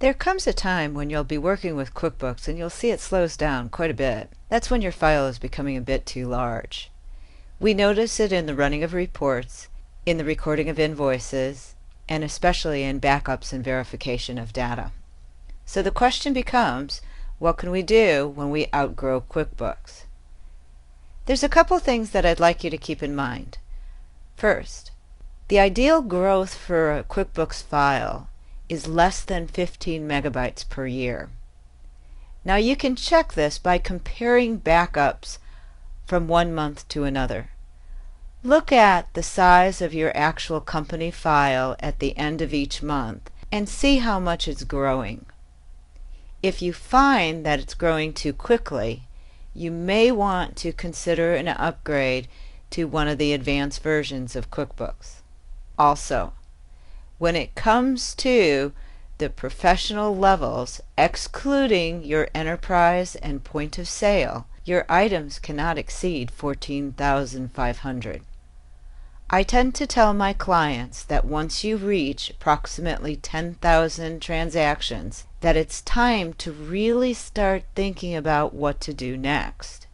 There comes a time when you'll be working with QuickBooks and you'll see it slows down quite a bit. That's when your file is becoming a bit too large. We notice it in the running of reports, in the recording of invoices, and especially in backups and verification of data. So the question becomes, what can we do when we outgrow QuickBooks? There's a couple things that I'd like you to keep in mind. First, the ideal growth for a QuickBooks file is less than 15 megabytes per year. Now you can check this by comparing backups from one month to another. Look at the size of your actual company file at the end of each month and see how much it's growing. If you find that it's growing too quickly, you may want to consider an upgrade to one of the advanced versions of QuickBooks. Also, when it comes to the professional levels, excluding your enterprise and point of sale, your items cannot exceed 14,500. I tend to tell my clients that once you reach approximately 10,000 transactions, that it's time to really start thinking about what to do next.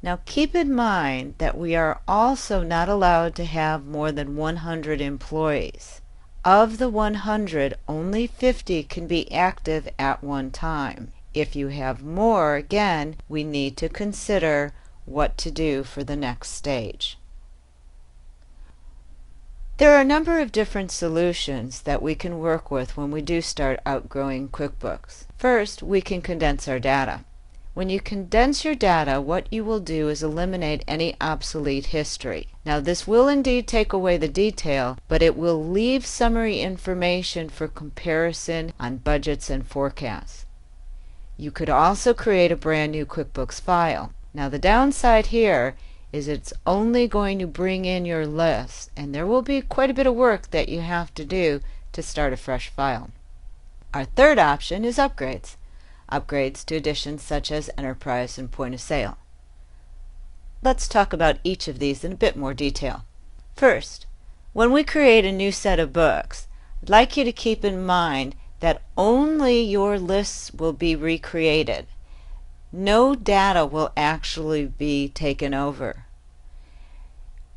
Now keep in mind that we are also not allowed to have more than 100 employees. Of the 100, only 50 can be active at one time. If you have more, again, we need to consider what to do for the next stage. There are a number of different solutions that we can work with when we do start outgrowing QuickBooks. First, we can condense our data. When you condense your data, what you will do is eliminate any obsolete history. Now this will indeed take away the detail, but it will leave summary information for comparison on budgets and forecasts. You could also create a brand new QuickBooks file. Now the downside here is it's only going to bring in your list, and there will be quite a bit of work that you have to do to start a fresh file. Our third option is upgrades. Upgrades to additions such as enterprise and point of sale. Let's talk about each of these in a bit more detail. First, when we create a new set of books, I'd like you to keep in mind that only your lists will be recreated. No data will actually be taken over.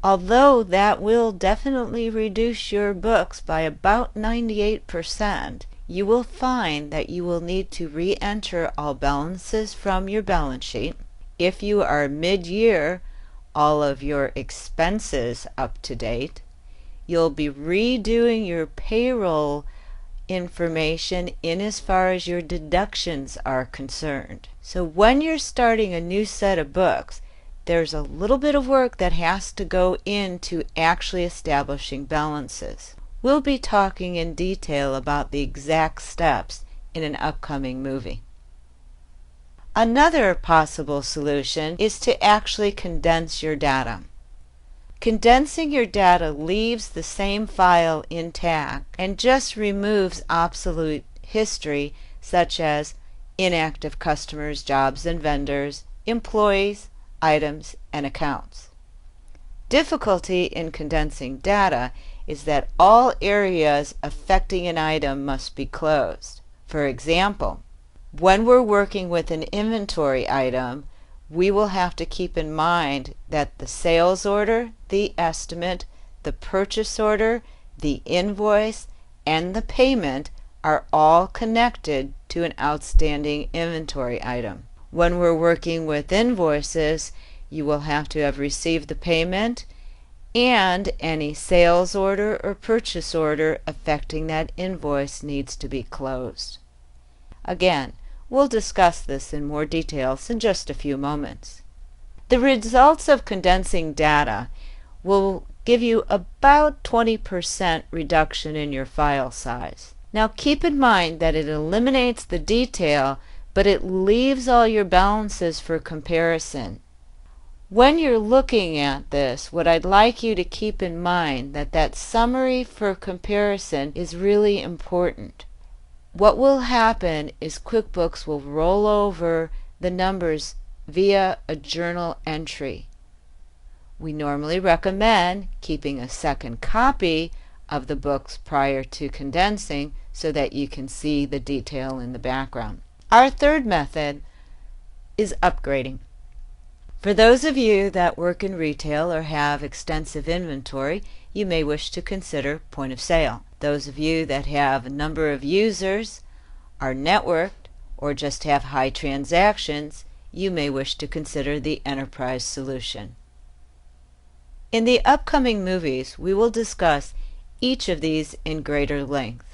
Although that will definitely reduce your books by about 98%, you will find that you will need to re-enter all balances from your balance sheet. If you are mid-year, all of your expenses up to date. You'll be redoing your payroll information in as far as your deductions are concerned. So when you're starting a new set of books, there's a little bit of work that has to go into actually establishing balances. We'll be talking in detail about the exact steps in an upcoming movie. Another possible solution is to actually condense your data. Condensing your data leaves the same file intact and just removes obsolete history such as inactive customers, jobs and vendors, employees, items, and accounts. Difficulty in condensing data is that all areas affecting an item must be closed. For example, when we're working with an inventory item, we will have to keep in mind that the sales order, the estimate, the purchase order, the invoice, and the payment are all connected to an outstanding inventory item. When we're working with invoices, you will have to have received the payment, and any sales order or purchase order affecting that invoice needs to be closed. Again, we'll discuss this in more details in just a few moments. The results of condensing data will give you about 20% reduction in your file size. Now keep in mind that it eliminates the detail, but it leaves all your balances for comparison. When you're looking at this, what I'd like you to keep in mind that summary for comparison is really important. What will happen is QuickBooks will roll over the numbers via a journal entry. We normally recommend keeping a second copy of the books prior to condensing so that you can see the detail in the background. Our third method is upgrading. For those of you that work in retail or have extensive inventory, you may wish to consider point of sale. Those of you that have a number of users, are networked, or just have high transactions, you may wish to consider the enterprise solution. In the upcoming movies, we will discuss each of these in greater length.